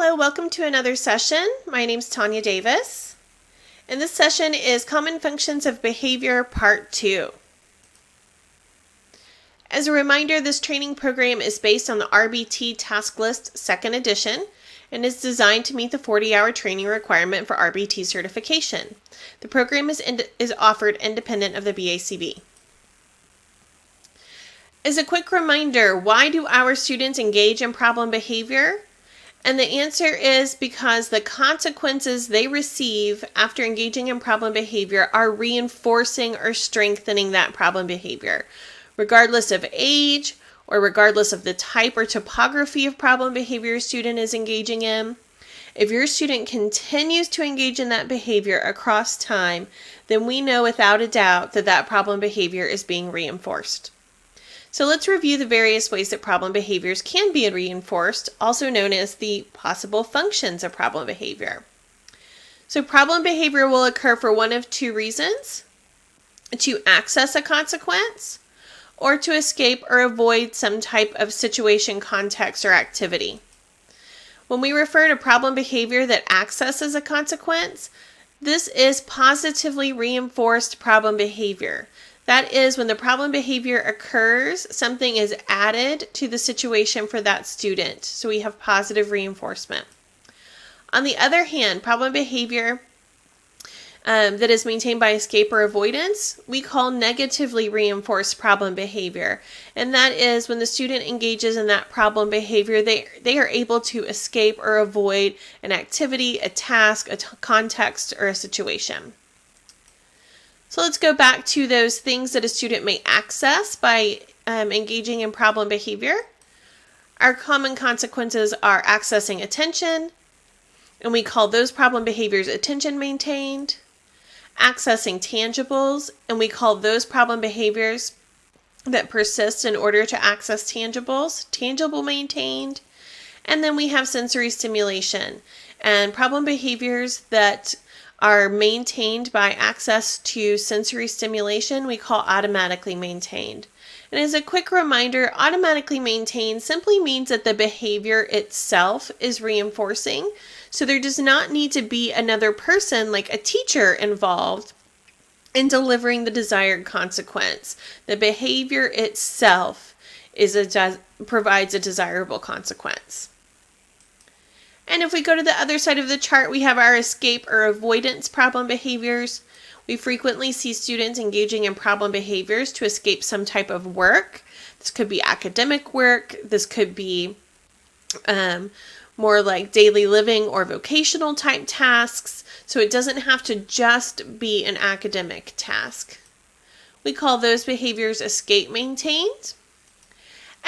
Hello, welcome to another session. My name is Tanya Davis, and this session is Common Functions of Behavior Part 2. As a reminder, this training program is based on the RBT Task List 2nd edition and is designed to meet the 40-hour training requirement for RBT certification. The program is offered independent of the BACB. As a quick reminder, why do our students engage in problem behavior? And the answer is because the consequences they receive after engaging in problem behavior are reinforcing or strengthening that problem behavior, regardless of age or regardless of the type or topography of problem behavior a student is engaging in. If your student continues to engage in that behavior across time, then we know without a doubt that that problem behavior is being reinforced. So let's review the various ways that problem behaviors can be reinforced, also known as the possible functions of problem behavior. So problem behavior will occur for one of two reasons: to access a consequence, or to escape or avoid some type of situation, context, or activity. When we refer to problem behavior that accesses a consequence, this is positively reinforced problem behavior. That is, when the problem behavior occurs, something is added to the situation for that student. So we have positive reinforcement. On the other hand, problem behavior that is maintained by escape or avoidance, we call negatively reinforced problem behavior. And that is when the student engages in that problem behavior, they are able to escape or avoid an activity, a task, a context, or a situation. So let's go back to those things that a student may access by engaging in problem behavior. Our common consequences are accessing attention, and we call those problem behaviors attention maintained. Accessing tangibles, and we call those problem behaviors that persist in order to access tangibles, tangible maintained. And then we have sensory stimulation, and problem behaviors that are maintained by access to sensory stimulation we call automatically maintained. And as a quick reminder, automatically maintained simply means that the behavior itself is reinforcing. So there does not need to be another person, like a teacher, involved in delivering the desired consequence. The behavior itself provides a desirable consequence. And if we go to the other side of the chart, we have our escape or avoidance problem behaviors. We frequently see students engaging in problem behaviors to escape some type of work. This could be academic work. This could be more like daily living or vocational type tasks. So it doesn't have to just be an academic task. We call those behaviors escape maintained.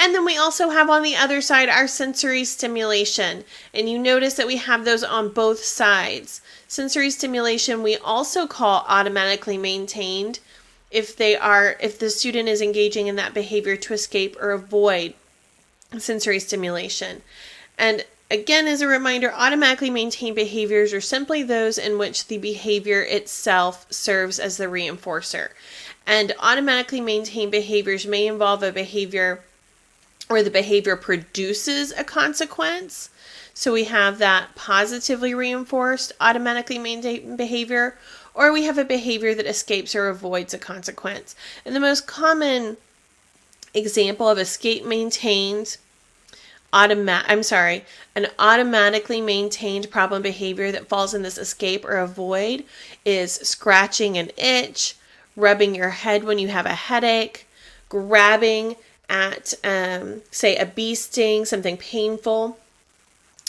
And then we also have on the other side our sensory stimulation. And you notice that we have those on both sides. Sensory stimulation we also call automatically maintained if the student is engaging in that behavior to escape or avoid sensory stimulation. And again, as a reminder, automatically maintained behaviors are simply those in which the behavior itself serves as the reinforcer. And automatically maintained behaviors may involve a behavior where the behavior produces a consequence. So we have that positively reinforced automatically maintained behavior, or we have a behavior that escapes or avoids a consequence. And the most common example of escape maintained an automatically maintained problem behavior that falls in this escape or avoid is scratching an itch, rubbing your head when you have a headache, grabbing at, say, a bee sting, something painful.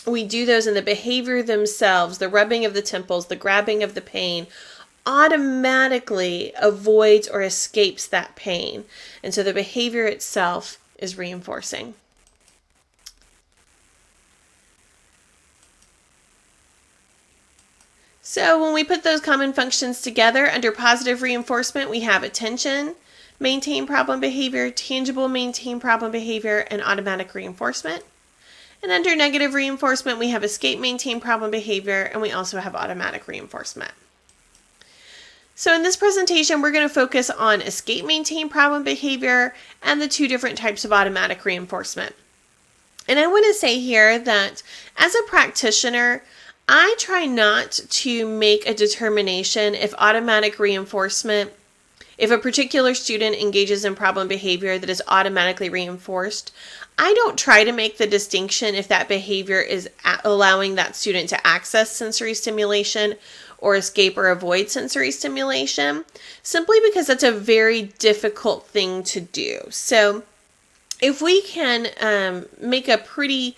We do those, in the behavior themselves, the rubbing of the temples, the grabbing of the pain, automatically avoids or escapes that pain. And so the behavior itself is reinforcing. So when we put those common functions together under positive reinforcement, we have attention, maintain problem behavior, tangible maintain problem behavior, and automatic reinforcement. And under negative reinforcement, we have escape maintain problem behavior, and we also have automatic reinforcement. So in this presentation, we're going to focus on escape maintain problem behavior and the two different types of automatic reinforcement. And I want to say here that As a practitioner, I try not to make a determination if automatic reinforcement, if a particular student engages in problem behavior that is automatically reinforced. I don't try to make the distinction if that behavior is allowing that student to access sensory stimulation or escape or avoid sensory stimulation, simply because that's a very difficult thing to do. So if we can make a pretty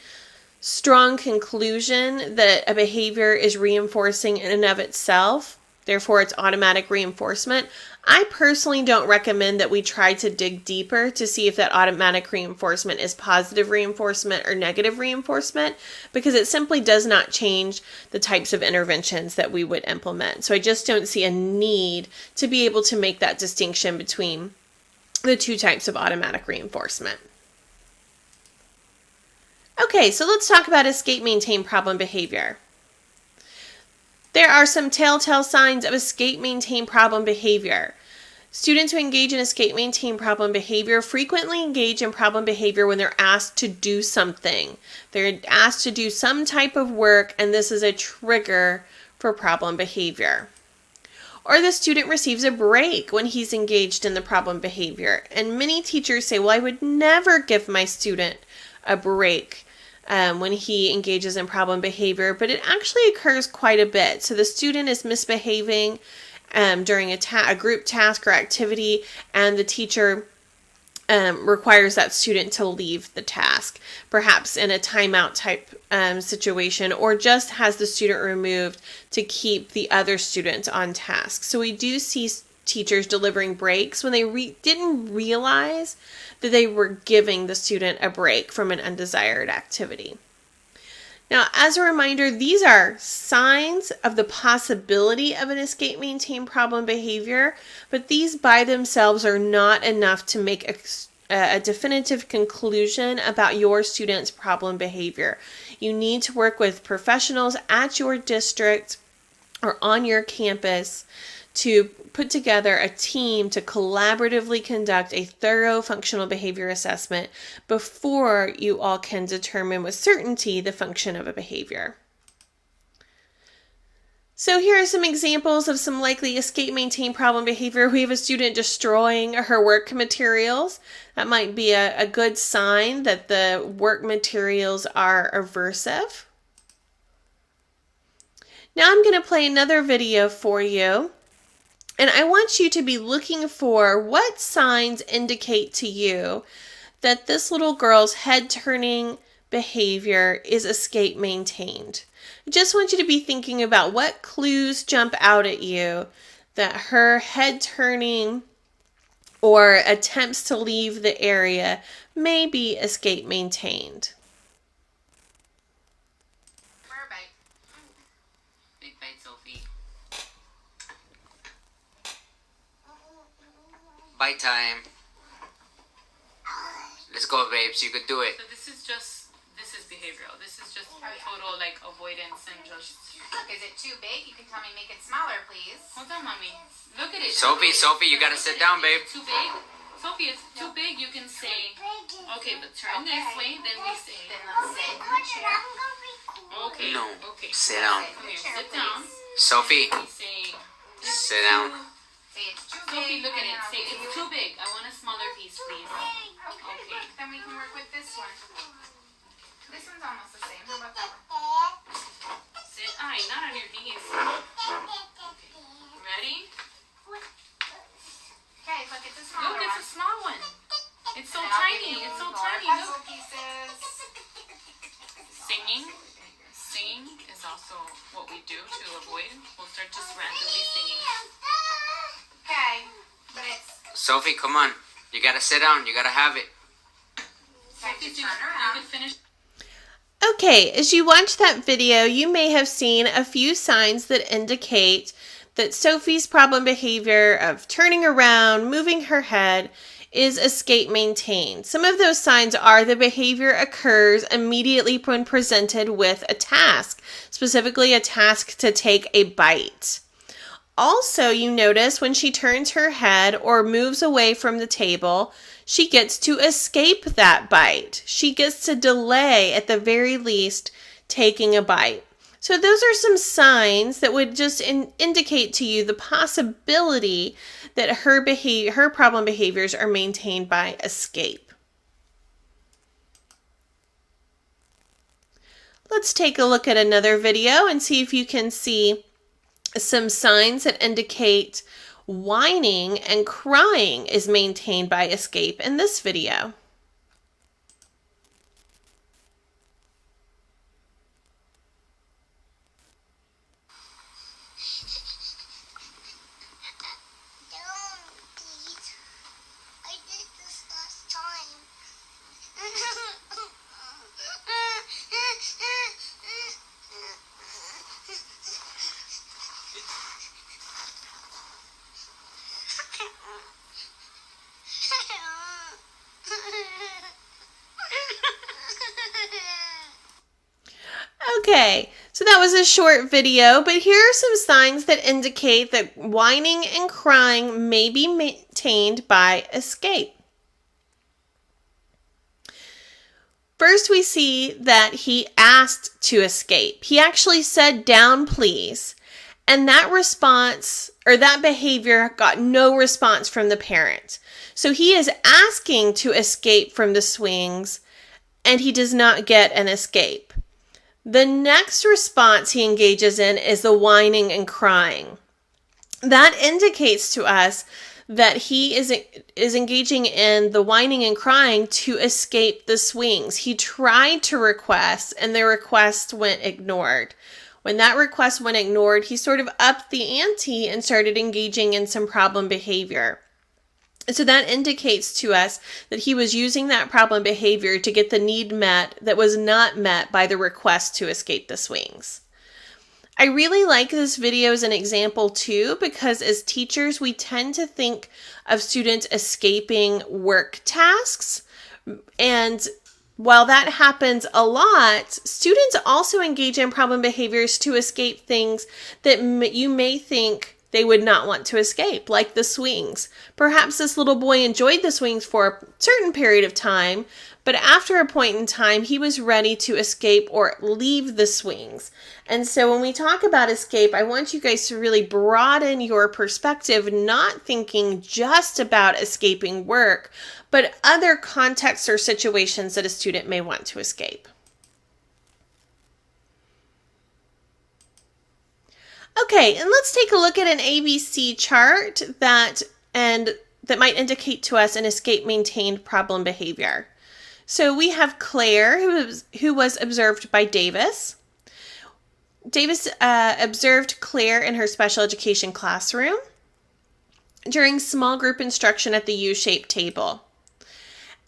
strong conclusion that a behavior is reinforcing in and of itself, therefore it's automatic reinforcement, I personally don't recommend that we try to dig deeper to see if that automatic reinforcement is positive reinforcement or negative reinforcement, because it simply does not change the types of interventions that we would implement. So I just don't see a need to be able to make that distinction between the two types of automatic reinforcement. Okay, so let's talk about escape maintain problem behavior. There are some telltale signs of escape maintain problem behavior. Students who engage in escape maintain problem behavior frequently engage in problem behavior when they're asked to do something. They're asked to do some type of work, and this is a trigger for problem behavior. Or the student receives a break when he's engaged in the problem behavior. And many teachers say, well, I would never give my student a break when he engages in problem behavior, but it actually occurs quite a bit. So the student is misbehaving during a group task or activity, and the teacher requires that student to leave the task, perhaps in a timeout type situation, or just has the student removed to keep the other students on task. So we do see teachers delivering breaks when they didn't realize that they were giving the student a break from an undesired activity. Now, as a reminder, these are signs of the possibility of an escape maintain problem behavior, but these by themselves are not enough to make a definitive conclusion about your student's problem behavior. You need to work with professionals at your district or on your campus to put together a team to collaboratively conduct a thorough functional behavior assessment before you all can determine with certainty the function of a behavior. So here are some examples of some likely escape maintain problem behavior. We have a student destroying her work materials. That might be a good sign that the work materials are aversive. Now I'm going to play another video for you. And I want you to be looking for what signs indicate to you that this little girl's head-turning behavior is escape maintained. I just want you to be thinking about what clues jump out at you that her head-turning or attempts to leave the area may be escape maintained. Big bite, Sophie. Bite time. Let's go, babes. You could do it. So this is behavioral. This is just total like avoidance and just. Is it too big? You can tell me make it smaller, please. Hold on, mommy. Look at it. Sophie, you gotta sit down, babe. Too big? Sophie, it's too big. You can say, okay, but turn this way. Then we say, Then let's say okay. No. Okay. Sit down. Come here. Sit down. Sophie, We say, sit down. say it's too Sophie, big. look at and it. then Say I'll it's say too big. I want a smaller piece, please. Okay, look, then we can work with this one. This one's almost the same. How about that one? Sit. Not on your knees. Ready? Okay, look, it's a smaller Look, it's a one. small one. It's so And I'll give tiny. you It's so more tiny. puzzle Look. pieces. Singing. Singing is also what we do to avoid. We'll start just randomly singing. Okay, but it's Sophie, come on. You gotta sit down. You gotta have it. time to You turn around. can finish. Okay, as you watch that video, you may have seen a few signs that indicate that Sophie's problem behavior of turning around, moving her head, is escape maintained. Some of those signs are the behavior occurs immediately when presented with a task, specifically a task to take a bite. Also, you notice when she turns her head or moves away from the table, she gets to escape that bite. She gets to delay, at the very least, taking a bite. So those are some signs that would just indicate to you the possibility that her problem behaviors are maintained by escape. Let's take a look at another video and see if you can see some signs that indicate whining and crying is maintained by escape in this video. Okay, so that was a short video, but here are some signs that indicate that whining and crying may be maintained by escape. First, we see that he asked to escape. He actually said, "Down, please." And that response, or that behavior, got no response from the parent. So he is asking to escape from the swings, and he does not get an escape. The next response he engages in is the whining and crying. That indicates to us that he is engaging in the whining and crying to escape the swings. He tried to request, and the request went ignored. When that request went ignored, he sort of upped the ante and started engaging in some problem behavior. So that indicates to us that he was using that problem behavior to get the need met that was not met by the request to escape the swings. I really like this video as an example too, because as teachers, we tend to think of students escaping work tasks. And while that happens a lot, students also engage in problem behaviors to escape things that you may think they would not want to escape, like the swings. Perhaps this little boy enjoyed the swings for a certain period of time, but after a point in time, he was ready to escape or leave the swings. And so when we talk about escape, I want you guys to really broaden your perspective, not thinking just about escaping work, but other contexts or situations that a student may want to escape. Okay, and let's take a look at an ABC chart that might indicate to us an escape maintained problem behavior. So we have Claire, who was observed by Davis. Davis observed Claire in her special education classroom during small group instruction at the U-shaped table.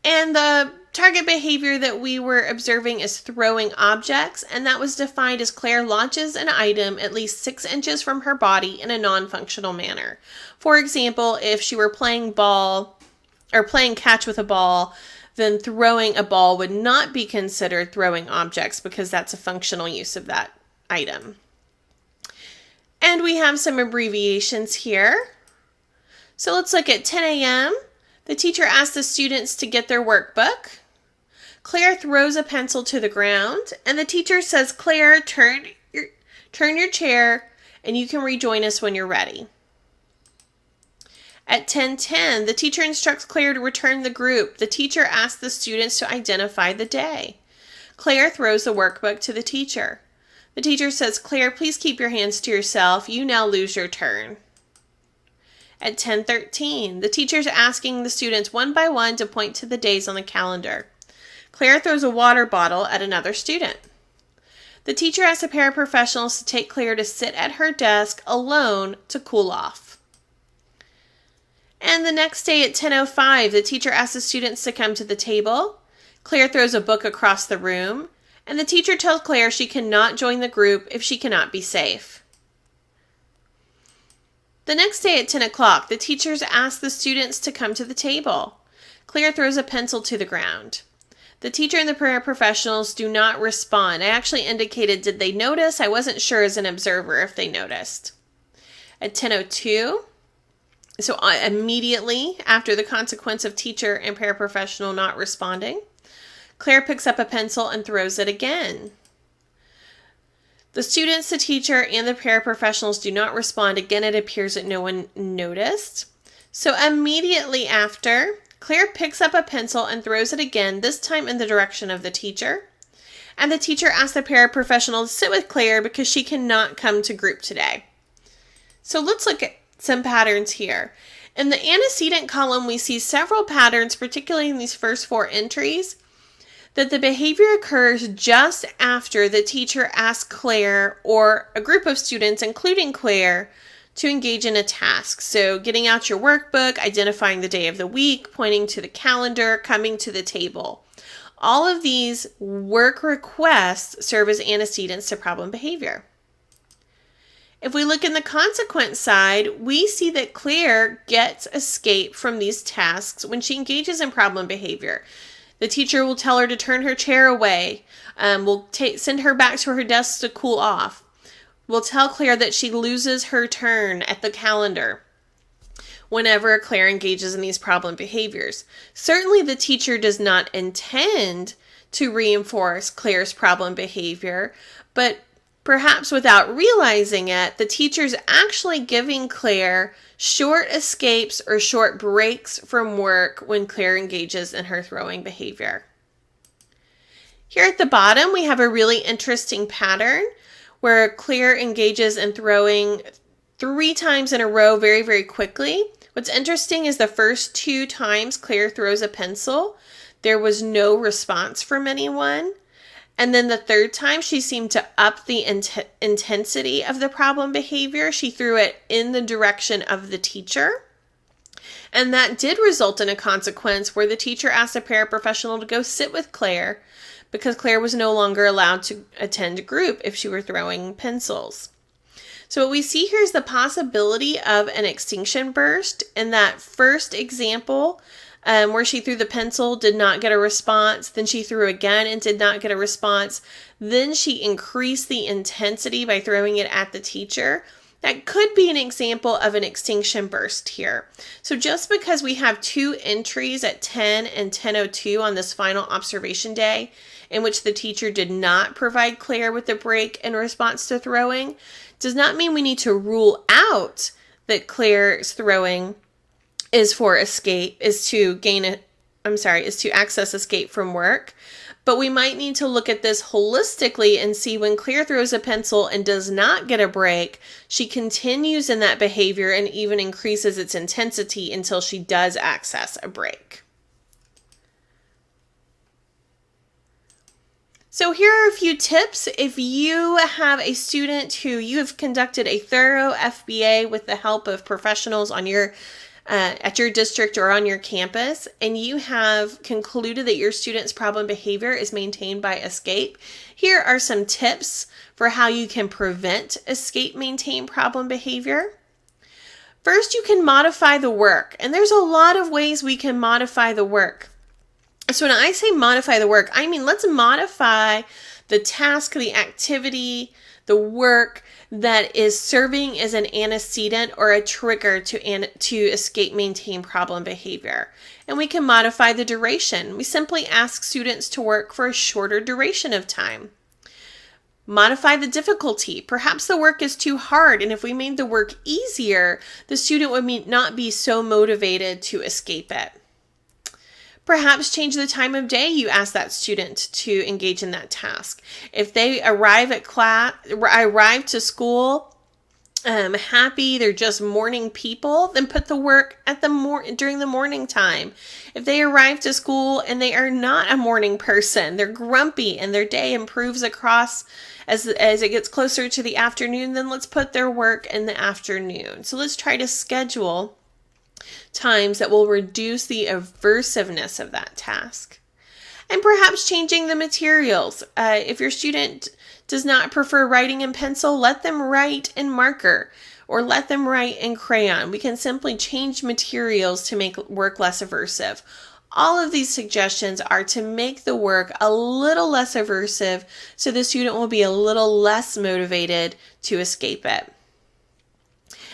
And the target behavior that we were observing is throwing objects, and that was defined as Claire launches an item at least 6 inches from her body in a non-functional manner. For example, if she were playing ball or playing catch with a ball, then throwing a ball would not be considered throwing objects because that's a functional use of that item. And we have some abbreviations here. So let's look at 10 a.m. The teacher asked the students to get their workbook. Claire throws a pencil to the ground, and the teacher says, "Claire, turn your chair, and you can rejoin us when you're ready." At 10:10, the teacher instructs Claire to return the group. The teacher asks the students to identify the day. Claire throws the workbook to the teacher. The teacher says, "Claire, please keep your hands to yourself. You now lose your turn." At 10:13, the teacher is asking the students one by one to point to the days on the calendar. Claire throws a water bottle at another student. The teacher asks the paraprofessionals to take Claire to sit at her desk alone to cool off. And the next day at 10:05, the teacher asks the students to come to the table. Claire throws a book across the room, and the teacher tells Claire she cannot join the group if she cannot be safe. The next day at 10 o'clock, the teachers ask the students to come to the table. Claire throws a pencil to the ground. The teacher and the paraprofessionals do not respond. I actually indicated, did they notice? I wasn't sure as an observer if they noticed. At 10:02, so immediately after the consequence of teacher and paraprofessional not responding, Claire picks up a pencil and throws it again. The students, the teacher, and the paraprofessionals do not respond. Again, it appears that no one noticed. So immediately after, Claire picks up a pencil and throws it again, this time in the direction of the teacher. And the teacher asks the paraprofessional to sit with Claire because she cannot come to group today. So let's look at some patterns here. In the antecedent column, we see several patterns, particularly in these first 4 entries, that the behavior occurs just after the teacher asks Claire or a group of students, including Claire, to engage in a task. So getting out your workbook, identifying the day of the week, pointing to the calendar, coming to the table. All of these work requests serve as antecedents to problem behavior. If we look in the consequence side, we see that Claire gets escape from these tasks when she engages in problem behavior. The teacher will tell her to turn her chair away. We'll send her back to her desk to cool off. We'll tell Claire that she loses her turn at the calendar whenever Claire engages in these problem behaviors. Certainly the teacher does not intend to reinforce Claire's problem behavior, but perhaps without realizing it, the teacher's actually giving Claire short escapes or short breaks from work when Claire engages in her throwing behavior. Here at the bottom, we have a really interesting pattern where Claire engages in throwing 3 times in a row very, very quickly. What's interesting is the first 2 times Claire throws a pencil, there was no response from anyone. And then the 3rd time, she seemed to up the intensity of the problem behavior. She threw it in the direction of the teacher. And that did result in a consequence where the teacher asked a paraprofessional to go sit with Claire because Claire was no longer allowed to attend group if she were throwing pencils. So what we see here is the possibility of an extinction burst. In that first example, where she threw the pencil, did not get a response. Then she threw again and did not get a response. Then she increased the intensity by throwing it at the teacher. That could be an example of an extinction burst here. So just because we have 2 entries at 10 and 10:02 on this final observation day, in which the teacher did not provide Claire with a break in response to throwing, does not mean we need to rule out that Claire's throwing is for escape, is to access escape from work. But we might need to look at this holistically and see when Claire throws a pencil and does not get a break, she continues in that behavior and even increases its intensity until she does access a break. So here are a few tips. If you have a student who you have conducted a thorough FBA with the help of professionals on your at your district or on your campus, and you have concluded that your student's problem behavior is maintained by escape, here are some tips for how you can prevent escape-maintained problem behavior. First, you can modify the work, and there's a lot of ways we can modify the work. So when I say modify the work, I mean let's modify the task, the activity, the work that is serving as an antecedent or a trigger to escape maintain problem behavior. And we can modify the duration. We simply ask students to work for a shorter duration of time. Modify the difficulty. Perhaps the work is too hard, and if we made the work easier, the student would not be so motivated to escape it. Perhaps change the time of day you ask that student to engage in that task. If they arrive to school happy, they're just morning people, then put the work at during the morning time. If they arrive to school and they are not a morning person, they're grumpy and their day improves across as it gets closer to the afternoon, then let's put their work in the afternoon. So let's try to schedule times that will reduce the aversiveness of that task. And perhaps changing the materials. If your student does not prefer writing in pencil, let them write in marker or let them write in crayon. We can simply change materials to make work less aversive. All of these suggestions are to make the work a little less aversive so the student will be a little less motivated to escape it.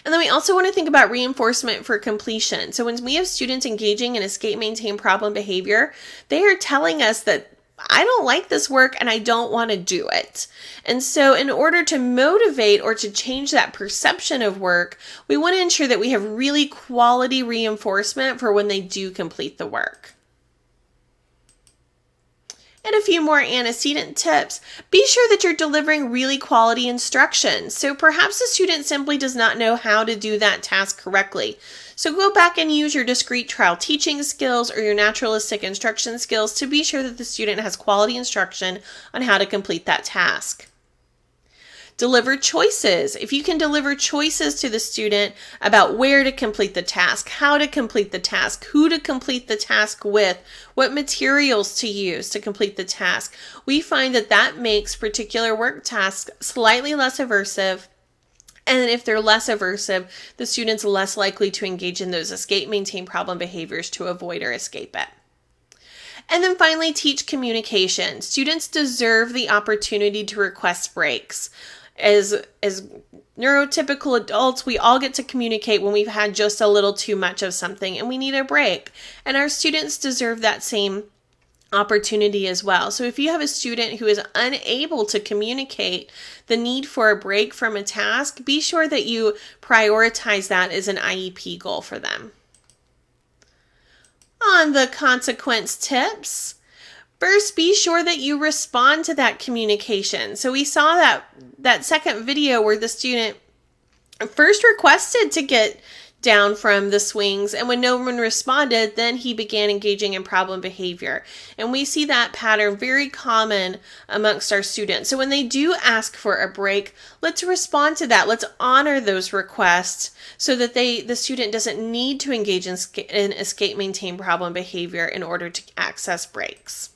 And then we also want to think about reinforcement for completion. So when we have students engaging in escape maintain problem behavior, they are telling us that I don't like this work and I don't want to do it. And so in order to motivate or to change that perception of work, we want to ensure that we have really quality reinforcement for when they do complete the work. And a few more antecedent tips. Be sure that you're delivering really quality instruction. So perhaps the student simply does not know how to do that task correctly. So go back and use your discrete trial teaching skills or your naturalistic instruction skills to be sure that the student has quality instruction on how to complete that task. Deliver choices. If you can deliver choices to the student about where to complete the task, how to complete the task, who to complete the task with, what materials to use to complete the task, we find that that makes particular work tasks slightly less aversive. And if they're less aversive, the student's less likely to engage in those escape, maintain problem behaviors to avoid or escape it. And then finally, teach communication. Students deserve the opportunity to request breaks. As neurotypical adults, we all get to communicate when we've had just a little too much of something and we need a break. And our students deserve that same opportunity as well. So if you have a student who is unable to communicate the need for a break from a task, be sure that you prioritize that as an IEP goal for them. On the consequence tips, first, be sure that you respond to that communication. So we saw that second video where the student first requested to get down from the swings, and when no one responded, then he began engaging in problem behavior. And we see that pattern very common amongst our students. So when they do ask for a break, let's respond to that. Let's honor those requests so that the student doesn't need to engage in escape, maintain problem behavior in order to access breaks.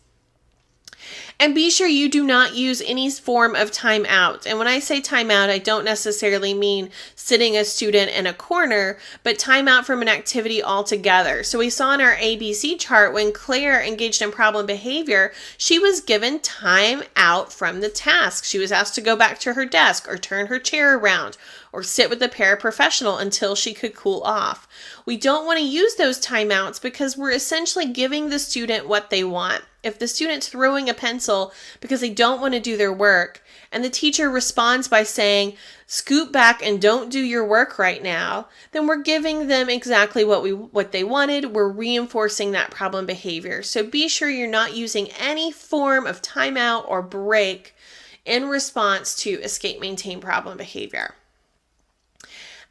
And be sure you do not use any form of timeout. And when I say timeout, I don't necessarily mean sitting a student in a corner, but timeout from an activity altogether. So we saw in our ABC chart when Claire engaged in problem behavior, she was given time out from the task. She was asked to go back to her desk or turn her chair around or sit with a paraprofessional until she could cool off. We don't want to use those timeouts because we're essentially giving the student what they want. If the student's throwing a pencil because they don't want to do their work, and the teacher responds by saying, scoot back and don't do your work right now, then we're giving them exactly what they wanted. We're reinforcing that problem behavior. So be sure you're not using any form of timeout or break in response to escape, maintain problem behavior.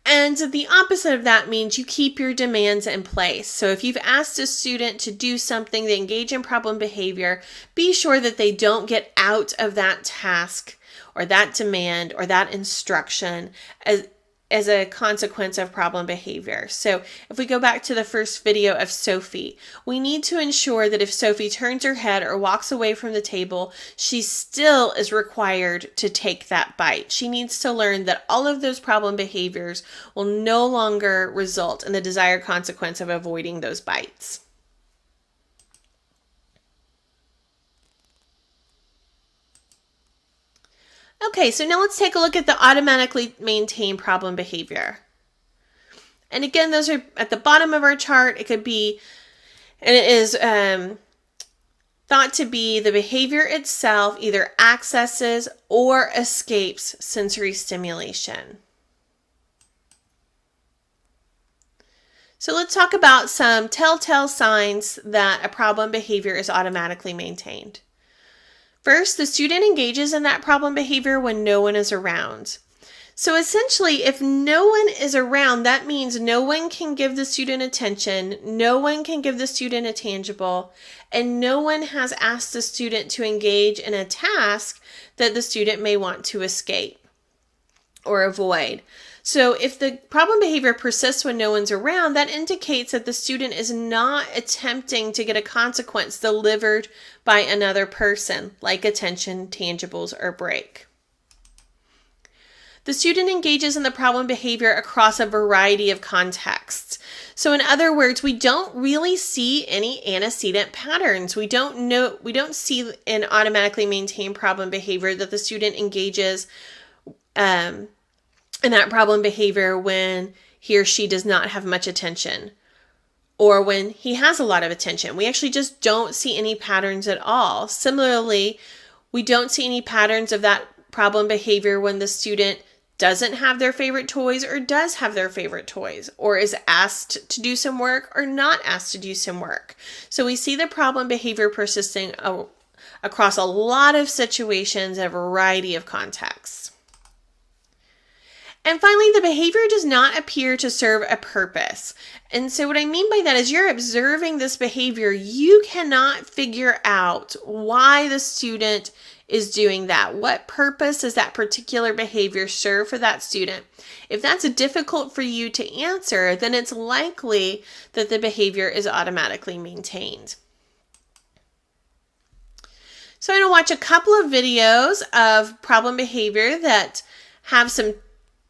And the opposite of that means you keep your demands in place. So if you've asked a student to do something, they engage in problem behavior, be sure that they don't get out of that task or that demand or that instruction as a consequence of problem behavior. So if we go back to the first video of Sophie, we need to ensure that if Sophie turns her head or walks away from the table, she still is required to take that bite. She needs to learn that all of those problem behaviors will no longer result in the desired consequence of avoiding those bites. Okay, so now let's take a look at the automatically maintain problem behavior. And again, those are at the bottom of our chart. It could be, and it is thought to be the behavior itself either accesses or escapes sensory stimulation. So let's talk about some telltale signs that a problem behavior is automatically maintained. First, the student engages in that problem behavior when no one is around. So essentially, if no one is around, that means no one can give the student attention, no one can give the student a tangible, and no one has asked the student to engage in a task that the student may want to escape or avoid. So if the problem behavior persists when no one's around, that indicates that the student is not attempting to get a consequence delivered by another person, like attention, tangibles, or break. The student engages in the problem behavior across a variety of contexts. So in other words, we don't really see any antecedent patterns. We don't see in automatically maintained problem behavior that the student engages in that problem behavior when he or she does not have much attention, or when he has a lot of attention. We actually just don't see any patterns at all. Similarly, we don't see any patterns of that problem behavior when the student doesn't have their favorite toys or does have their favorite toys, or is asked to do some work or not asked to do some work. So we see the problem behavior persisting across a lot of situations in a variety of contexts. And finally, the behavior does not appear to serve a purpose. And so what I mean by that is you're observing this behavior. You cannot figure out why the student is doing that. What purpose does that particular behavior serve for that student? If that's difficult for you to answer, then it's likely that the behavior is automatically maintained. So I'm going to watch a couple of videos of problem behavior that have some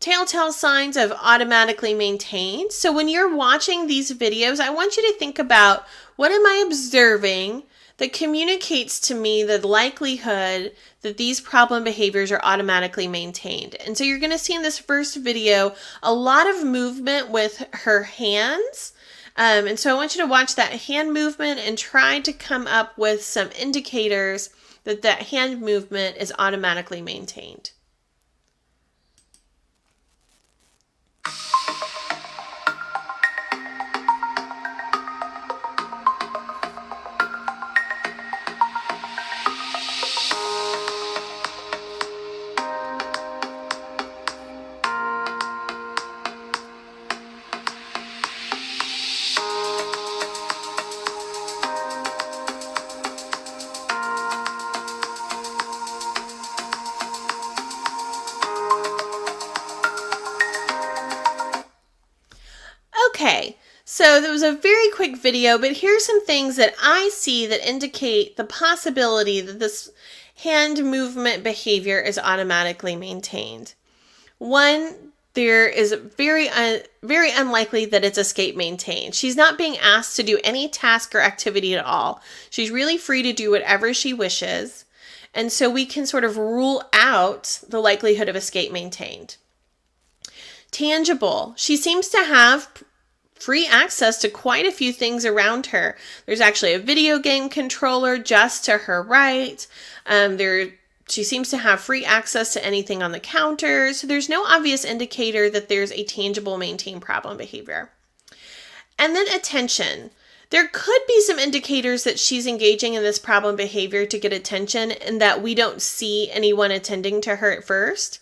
telltale signs of automatically maintained. So when you're watching these videos, I want you to think about, what am I observing that communicates to me the likelihood that these problem behaviors are automatically maintained? And so you're going to see in this first video a lot of movement with her hands. And so I want you to watch that hand movement and try to come up with some indicators that that hand movement is automatically maintained. Okay, so that was a very quick video, but here's some things that I see that indicate the possibility that this hand movement behavior is automatically maintained. One, there is very unlikely that it's escape maintained. She's not being asked to do any task or activity at all. She's really free to do whatever she wishes. And so we can sort of rule out the likelihood of escape maintained. Tangible. She seems to have free access to quite a few things around her. There's actually a video game controller just to her right. She seems to have free access to anything on the counter. So there's no obvious indicator that there's a tangible maintained problem behavior. And then attention. There could be some indicators that she's engaging in this problem behavior to get attention and that we don't see anyone attending to her at first.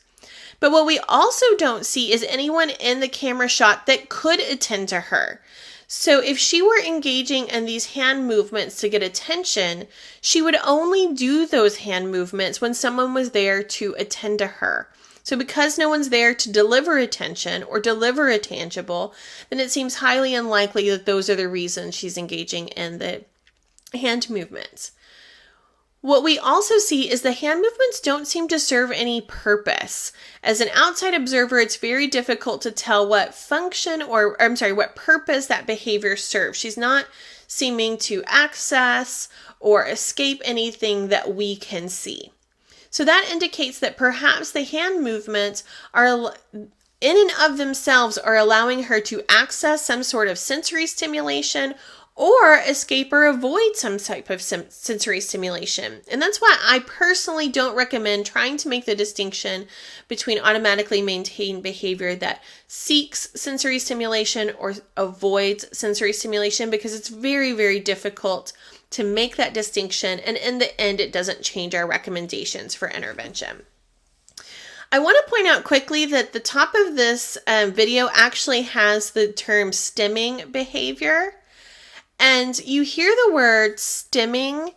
But what we also don't see is anyone in the camera shot that could attend to her. So if she were engaging in these hand movements to get attention, she would only do those hand movements when someone was there to attend to her. So because no one's there to deliver attention or deliver a tangible, then it seems highly unlikely that those are the reasons she's engaging in the hand movements. What we also see is the hand movements don't seem to serve any purpose. As an outside observer, it's very difficult to tell what what purpose that behavior serves. She's not seeming to access or escape anything that we can see. So that indicates that perhaps the hand movements are in and of themselves are allowing her to access some sort of sensory stimulation or escape or avoid some type of sensory stimulation. And that's why I personally don't recommend trying to make the distinction between automatically maintained behavior that seeks sensory stimulation or avoids sensory stimulation, because it's very, very difficult to make that distinction. And in the end, it doesn't change our recommendations for intervention. I want to point out quickly that the top of this video actually has the term stimming behavior. And you hear the word stimming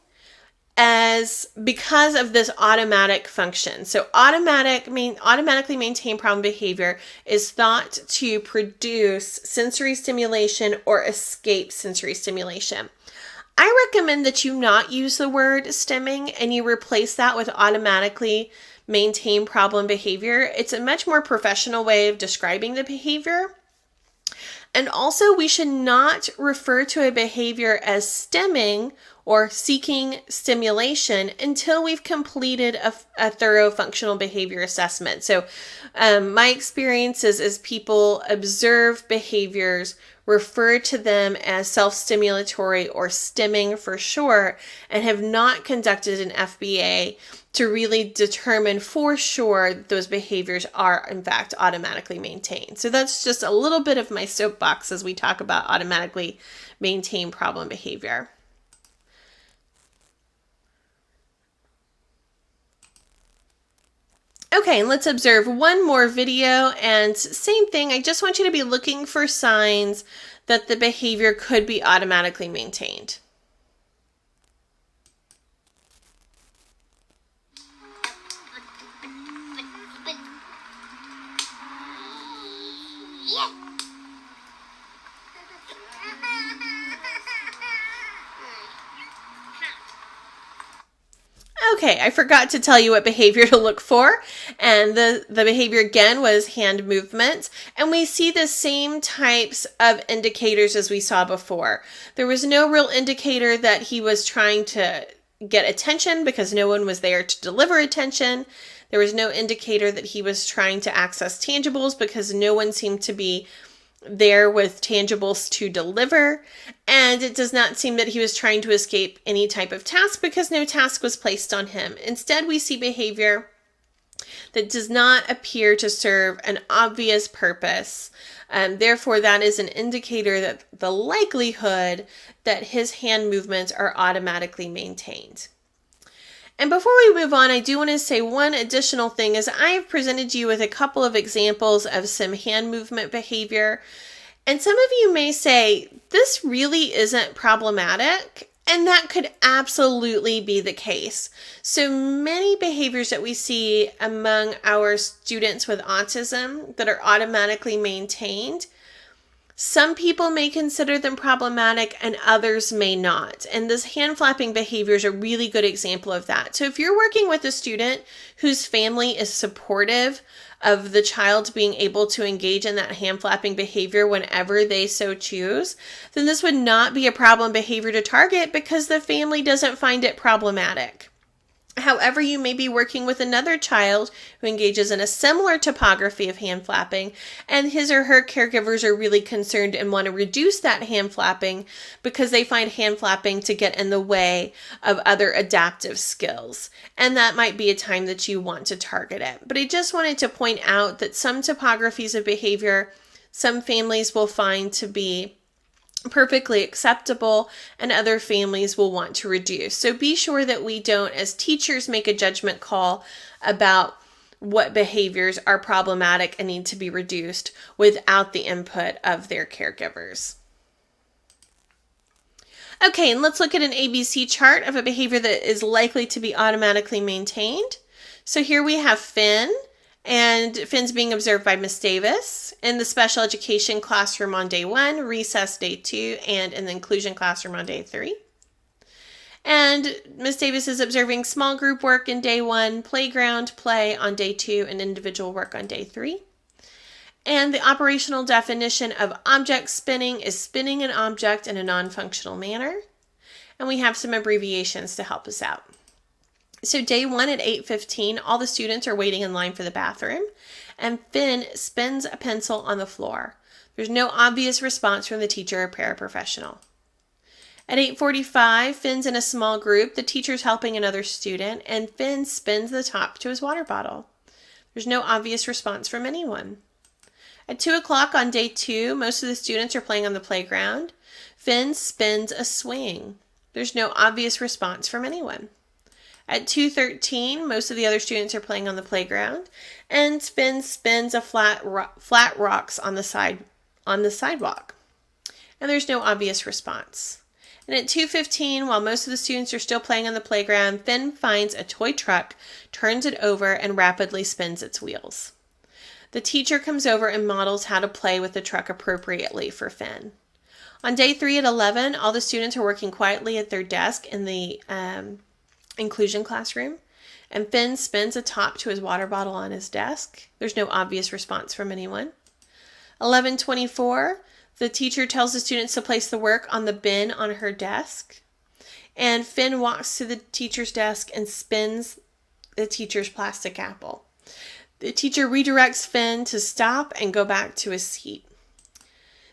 as because of this automatic function. So automatically maintained problem behavior is thought to produce sensory stimulation or escape sensory stimulation. I recommend that you not use the word stimming and you replace that with automatically maintained problem behavior. It's a much more professional way of describing the behavior. And also, we should not refer to a behavior as stemming or seeking stimulation until we've completed a thorough functional behavior assessment. So my experience is as people observe behaviors, refer to them as self-stimulatory or stimming for short, and have not conducted an FBA to really determine for sure that those behaviors are in fact automatically maintained. So that's just a little bit of my soapbox as we talk about automatically maintained problem behavior. Okay, and let's observe one more video, and same thing, I just want you to be looking for signs that the behavior could be automatically maintained. Okay, I forgot to tell you what behavior to look for, and the behavior again was hand movements, and we see the same types of indicators as we saw before. There was no real indicator that he was trying to get attention because no one was there to deliver attention. There was no indicator that he was trying to access tangibles because no one seemed to be there with tangibles to deliver, and it does not seem that he was trying to escape any type of task because no task was placed on him. Instead, we see behavior that does not appear to serve an obvious purpose. Therefore, that is an indicator that the likelihood that his hand movements are automatically maintained. And before we move on, I do want to say one additional thing is I have presented you with a couple of examples of some hand movement behavior. And some of you may say, this really isn't problematic. And that could absolutely be the case. So many behaviors that we see among our students with autism that are automatically maintained, some people may consider them problematic and others may not. And this hand flapping behavior is a really good example of that. So if you're working with a student whose family is supportive of the child being able to engage in that hand flapping behavior whenever they so choose, then this would not be a problem behavior to target because the family doesn't find it problematic. However, you may be working with another child who engages in a similar topography of hand flapping, and his or her caregivers are really concerned and want to reduce that hand flapping because they find hand flapping to get in the way of other adaptive skills. And that might be a time that you want to target it. But I just wanted to point out that some topographies of behavior, some families will find to be perfectly acceptable, and other families will want to reduce. So be sure that we don't, as teachers, make a judgment call about what behaviors are problematic and need to be reduced without the input of their caregivers. Okay, and let's look at an ABC chart of a behavior that is likely to be automatically maintained. So here we have Finn, and Finn's being observed by Miss Davis in the special education classroom on day 1, recess day 2, and in the inclusion classroom on day 3. And Miss Davis is observing small group work in day 1, playground play on day 2, and individual work on day 3. And the operational definition of object spinning is spinning an object in a non-functional manner. And we have some abbreviations to help us out. So day 1 at 8:15, all the students are waiting in line for the bathroom, and Finn spins a pencil on the floor. There's no obvious response from the teacher or paraprofessional. At 8:45, Finn's in a small group. The teacher's helping another student, and Finn spins the top to his water bottle. There's no obvious response from anyone. At 2 o'clock on day 2, most of the students are playing on the playground. Finn spins a swing. There's no obvious response from anyone. At 2:13, most of the other students are playing on the playground, and Finn spins a flat rocks on the sidewalk. And there's no obvious response. And at 2:15, while most of the students are still playing on the playground, Finn finds a toy truck, turns it over, and rapidly spins its wheels. The teacher comes over and models how to play with the truck appropriately for Finn. On day 3 at 11, all the students are working quietly at their desk in the inclusion classroom, and Finn spins a top to his water bottle on his desk. There's no obvious response from anyone. 11:24, The teacher tells the students to place the work on the bin on her desk. And Finn walks to the teacher's desk and spins the teacher's plastic apple. The teacher redirects Finn to stop and go back to his seat.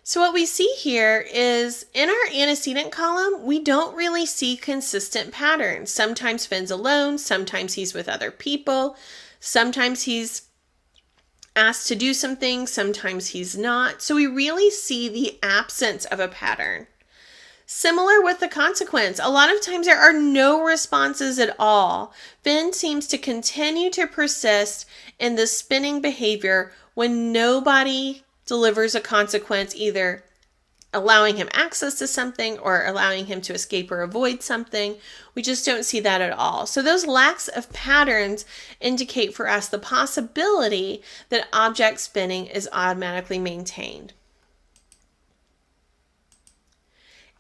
So what we see here is in our antecedent column, we don't really see consistent patterns. Sometimes Finn's alone, sometimes he's with other people, sometimes he's asked to do some things, sometimes he's not. So we really see the absence of a pattern. Similar with the consequence, a lot of times there are no responses at all. Finn seems to continue to persist in the spinning behavior when nobody delivers a consequence, either allowing him access to something or allowing him to escape or avoid something. We just don't see that at all. So those lacks of patterns indicate for us the possibility that object spinning is automatically maintained.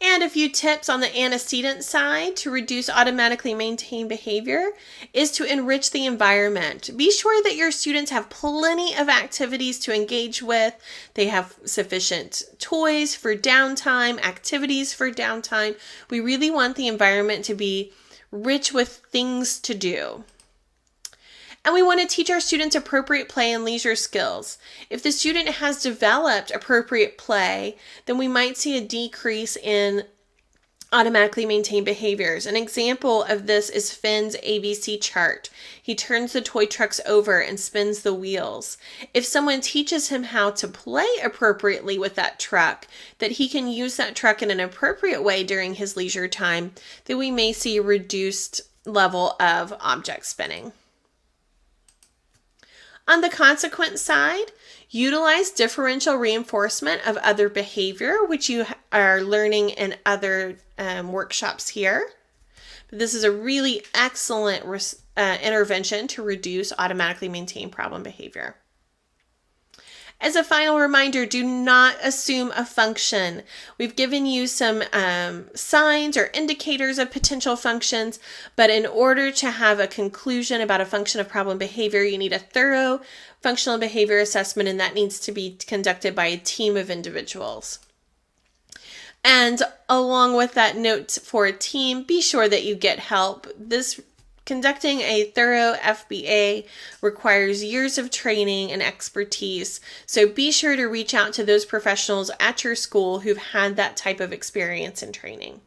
And a few tips on the antecedent side to reduce automatically maintained behavior is to enrich the environment. Be sure that your students have plenty of activities to engage with. They have sufficient toys for downtime, activities for downtime. We really want the environment to be rich with things to do. And we want to teach our students appropriate play and leisure skills. If the student has developed appropriate play, then we might see a decrease in automatically maintained behaviors. An example of this is Finn's ABC chart. He turns the toy trucks over and spins the wheels. If someone teaches him how to play appropriately with that truck, that he can use that truck in an appropriate way during his leisure time, then we may see a reduced level of object spinning. On the consequence side, utilize differential reinforcement of other behavior, which you are learning in other workshops here. This is a really excellent intervention to reduce automatically maintained problem behavior. As a final reminder, do not assume a function. We've given you some signs or indicators of potential functions, but in order to have a conclusion about a function of problem behavior, you need a thorough functional behavior assessment, and that needs to be conducted by a team of individuals. And along with that note for a team, be sure that you get help. Conducting a thorough FBA requires years of training and expertise, so be sure to reach out to those professionals at your school who've had that type of experience and training.